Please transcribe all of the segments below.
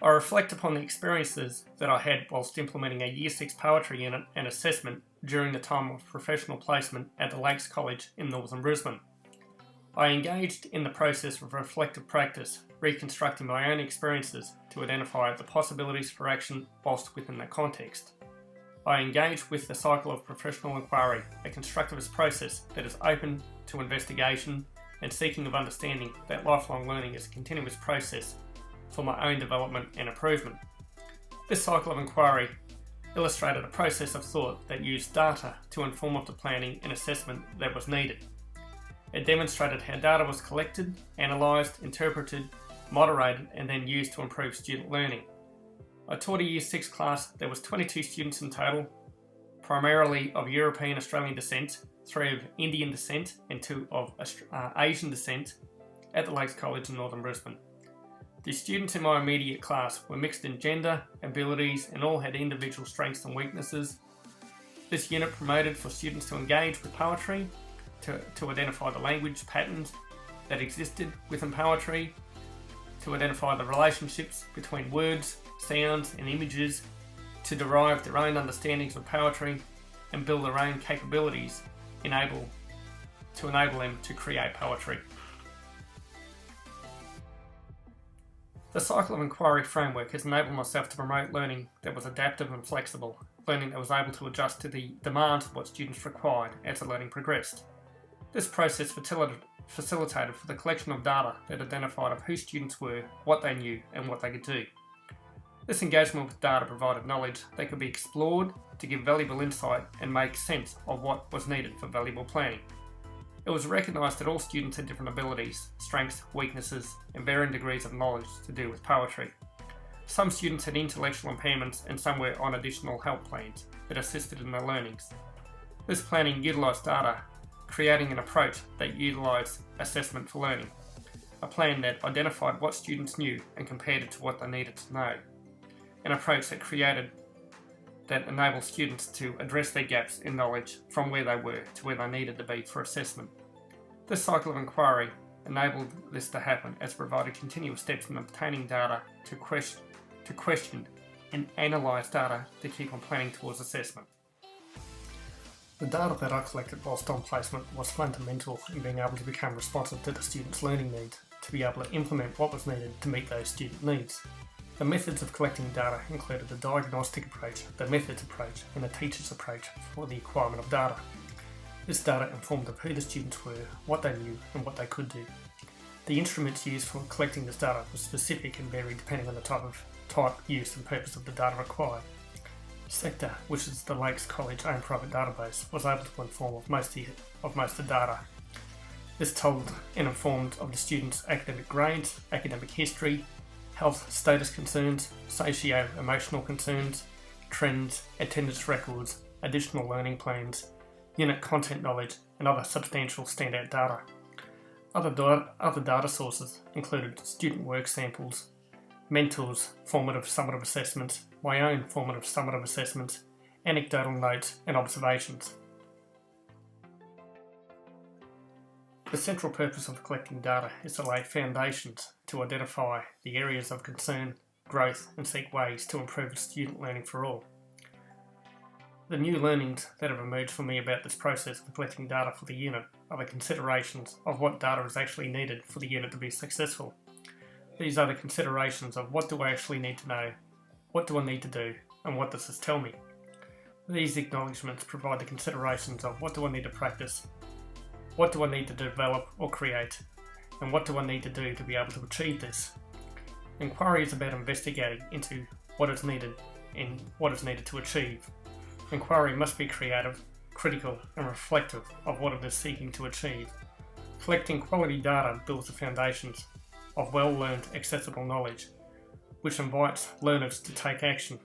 I reflect upon the experiences that I had whilst implementing a Year 6 poetry unit and assessment during the time of professional placement at the Lakes College in northern Brisbane. I engaged in the process of reflective practice, reconstructing my own experiences to identify the possibilities for action whilst within that context. I engaged with the cycle of professional inquiry, a constructivist process that is open to investigation and seeking of understanding that lifelong learning is a continuous process for my own development and improvement. This cycle of inquiry illustrated a process of thought that used data to inform of the planning and assessment that was needed. It demonstrated how data was collected, analysed, interpreted, moderated, and then used to improve student learning. I taught a Year 6 class that was 22 students in total, primarily of European Australian descent, 3 of Indian descent and 2 of Asian descent, at the Lakes College in northern Brisbane. The students in my immediate class were mixed in gender, abilities, and all had individual strengths and weaknesses. This unit promoted for students to engage with poetry, to identify the language patterns that existed within poetry, to identify the relationships between words, sounds, and images, to derive their own understandings of poetry and build their own capabilities to enable them to create poetry. The cycle of inquiry framework has enabled myself to promote learning that was adaptive and flexible, learning that was able to adjust to the demands of what students required as the learning progressed. This process facilitated for the collection of data that identified of who students were, what they knew, and what they could do. This engagement with data provided knowledge that could be explored to give valuable insight and make sense of what was needed for valuable planning. It was recognised that all students had different abilities, strengths, weaknesses, and varying degrees of knowledge to do with poetry. Some students had intellectual impairments and some were on additional help plans that assisted in their learnings. This planning utilised data, creating an approach that utilised assessment for learning, a plan that identified what students knew and compared it to what they needed to know, an approach that enabled students to address their gaps in knowledge from where they were to where they needed to be for assessment. This cycle of inquiry enabled this to happen as it provided continuous steps in obtaining data to question and analyse data to keep on planning towards assessment. The data that I collected whilst on placement was fundamental in being able to become responsive to the students' learning needs, to be able to implement what was needed to meet those student needs. The methods of collecting data included the diagnostic approach, the methods approach, and the teacher's approach for the acquirement of data. This data informed of who the students were, what they knew, and what they could do. The instruments used for collecting this data were specific and varied depending on the type, use, and purpose of the data required. Sector, which is the Lakes College own private database, was able to inform of most of the data. This told and informed of the students' academic grades, academic history, health status concerns, socio-emotional concerns, trends, attendance records, additional learning plans, unit content knowledge, and other substantial standout data. Other data sources included student work samples, mentors' formative summative assessments, my own formative summative assessments, anecdotal notes and observations. The central purpose of collecting data is to lay foundations to identify the areas of concern, growth, and seek ways to improve student learning for all. The new learnings that have emerged for me about this process of collecting data for the unit are the considerations of what data is actually needed for the unit to be successful. These are the considerations of what do I actually need to know, what do I need to do, and what does this tell me. These acknowledgements provide the considerations of what do I need to practice, what do I need to develop or create, and what do I need to do to be able to achieve this. Inquiry is about investigating into what is needed and what is needed to achieve. Inquiry must be creative, critical, and reflective of what it is seeking to achieve. Collecting quality data builds the foundations of well-learned, accessible knowledge, which invites learners to take action.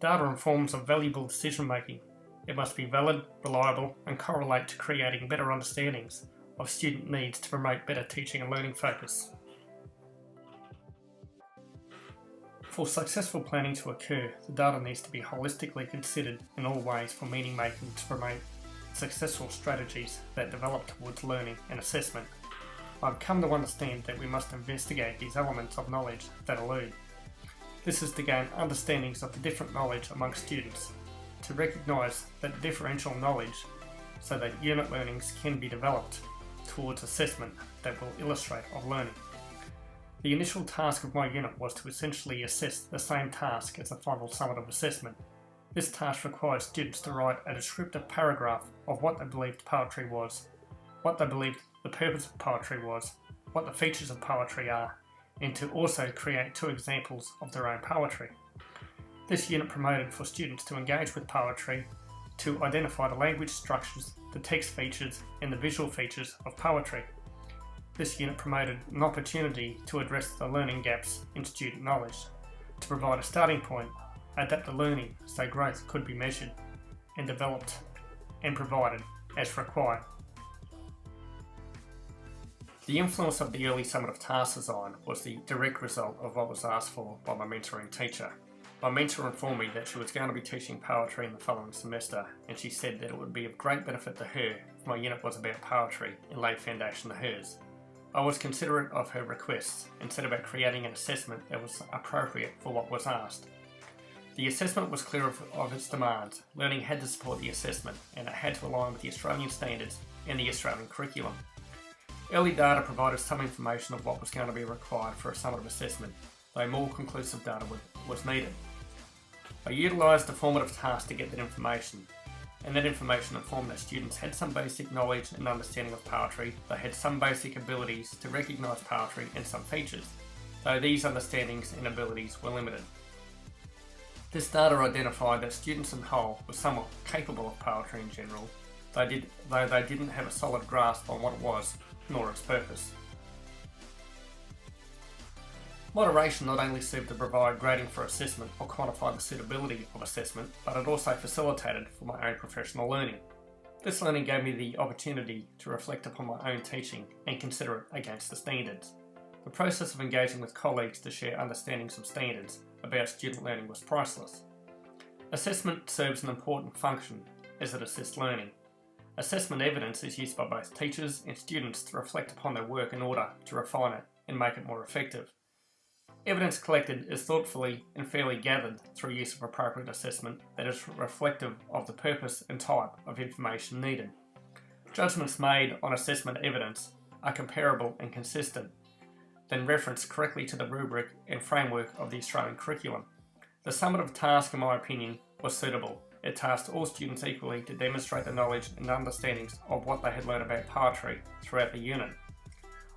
Data informs of valuable decision-making. It must be valid, reliable, and correlate to creating better understandings of student needs to promote better teaching and learning focus. For successful planning to occur, the data needs to be holistically considered in all ways for meaning making to promote successful strategies that develop towards learning and assessment. I've come to understand that we must investigate these elements of knowledge that elude. This is to gain understandings of the different knowledge amongst students, to recognise that differential knowledge so that unit learnings can be developed towards assessment that will illustrate of learning. The initial task of my unit was to essentially assess the same task as a final summative assessment. This task requires students to write a descriptive paragraph of what they believed poetry was, what they believed the purpose of poetry was, what the features of poetry are, and to also create 2 examples of their own poetry. This unit promoted for students to engage with poetry, to identify the language structures, the text features, and the visual features of poetry. This unit promoted an opportunity to address the learning gaps in student knowledge, to provide a starting point, adapt the learning so growth could be measured and developed and provided as required. The influence of the early summative task design was the direct result of what was asked for by my mentoring teacher. My mentor informed me that she was going to be teaching poetry in the following semester, and she said that it would be of great benefit to her if my unit was about poetry and laid foundation to hers. I was considerate of her requests and set about creating an assessment that was appropriate for what was asked. The assessment was clear of its demands. Learning had to support the assessment, and it had to align with the Australian standards and the Australian curriculum. Early data provided some information of what was going to be required for a summative assessment, though more conclusive data was needed. I utilised the formative task to get that information, and that information informed that students had some basic knowledge and understanding of poetry. They had some basic abilities to recognise poetry and some features, though these understandings and abilities were limited. This data identified that students in whole were somewhat capable of poetry in general, though they didn't have a solid grasp on what it was, nor its purpose. Moderation not only served to provide grading for assessment or quantify the suitability of assessment, but it also facilitated for my own professional learning. This learning gave me the opportunity to reflect upon my own teaching and consider it against the standards. The process of engaging with colleagues to share understandings of standards about student learning was priceless. Assessment serves an important function as it assists learning. Assessment evidence is used by both teachers and students to reflect upon their work in order to refine it and make it more effective. Evidence collected is thoughtfully and fairly gathered through use of appropriate assessment that is reflective of the purpose and type of information needed. Judgments made on assessment evidence are comparable and consistent, then reference correctly to the rubric and framework of the Australian curriculum. The summative task, in my opinion, was suitable. It tasked all students equally to demonstrate the knowledge and understandings of what they had learned about poetry throughout the unit.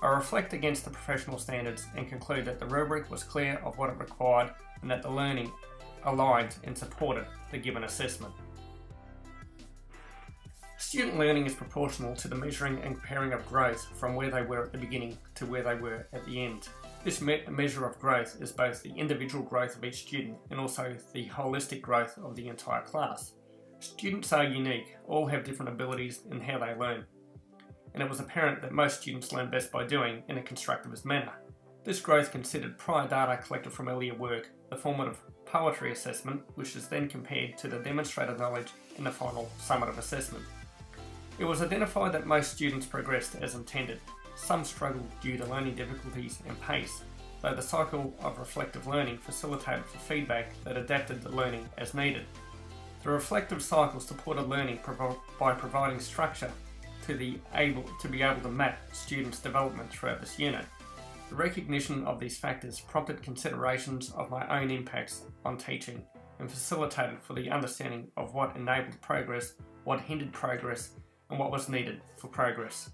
I reflect against the professional standards and conclude that the rubric was clear of what it required and that the learning aligned and supported the given assessment. Student learning is proportional to the measuring and comparing of growth from where they were at the beginning to where they were at the end. This measure of growth is both the individual growth of each student and also the holistic growth of the entire class. Students are unique, all have different abilities in how they learn, and it was apparent that most students learn best by doing in a constructivist manner. This growth considered prior data collected from earlier work, the formative poetry assessment, which is then compared to the demonstrated knowledge in the final summative assessment. It was identified that most students progressed as intended. Some struggled due to learning difficulties and pace, though the cycle of reflective learning facilitated for feedback that adapted the learning as needed. The reflective cycle supported learning by providing structure to be able to map students' development throughout this unit. The recognition of these factors prompted considerations of my own impacts on teaching and facilitated for the understanding of what enabled progress, what hindered progress, and what was needed for progress.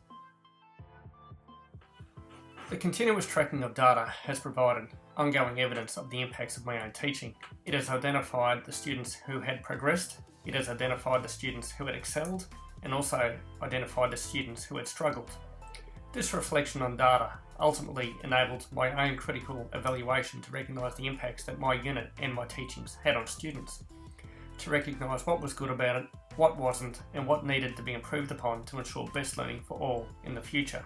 The continuous tracking of data has provided ongoing evidence of the impacts of my own teaching. It has identified the students who had progressed, it has identified the students who had excelled, and also identified the students who had struggled. This reflection on data ultimately enabled my own critical evaluation to recognise the impacts that my unit and my teachings had on students, to recognise what was good about it, what wasn't, and what needed to be improved upon to ensure best learning for all in the future.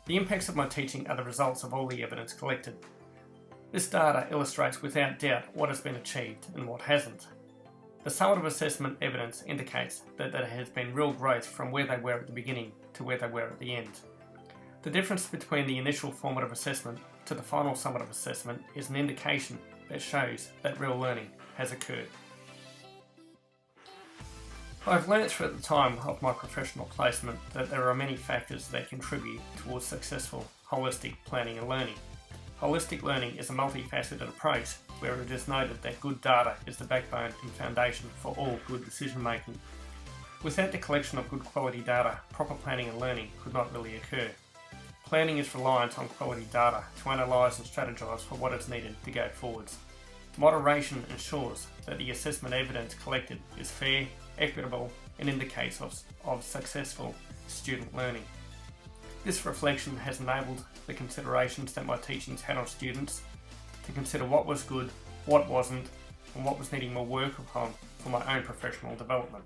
The impacts of my teaching are the results of all the evidence collected. This data illustrates without doubt what has been achieved and what hasn't. The summative assessment evidence indicates that there has been real growth from where they were at the beginning to where they were at the end. The difference between the initial formative assessment to the final summative assessment is an indication that shows that real learning has occurred. I've learnt throughout the time of my professional placement that there are many factors that contribute towards successful holistic planning and learning. Holistic learning is a multifaceted approach where it is noted that good data is the backbone and foundation for all good decision making. Without the collection of good quality data, proper planning and learning could not really occur. Planning is reliant on quality data to analyse and strategise for what is needed to go forwards. Moderation ensures that the assessment evidence collected is fair, equitable, and indicates of successful student learning. This reflection has enabled the considerations that my teachings had on students to consider what was good, what wasn't, and what was needing more work upon for my own professional development.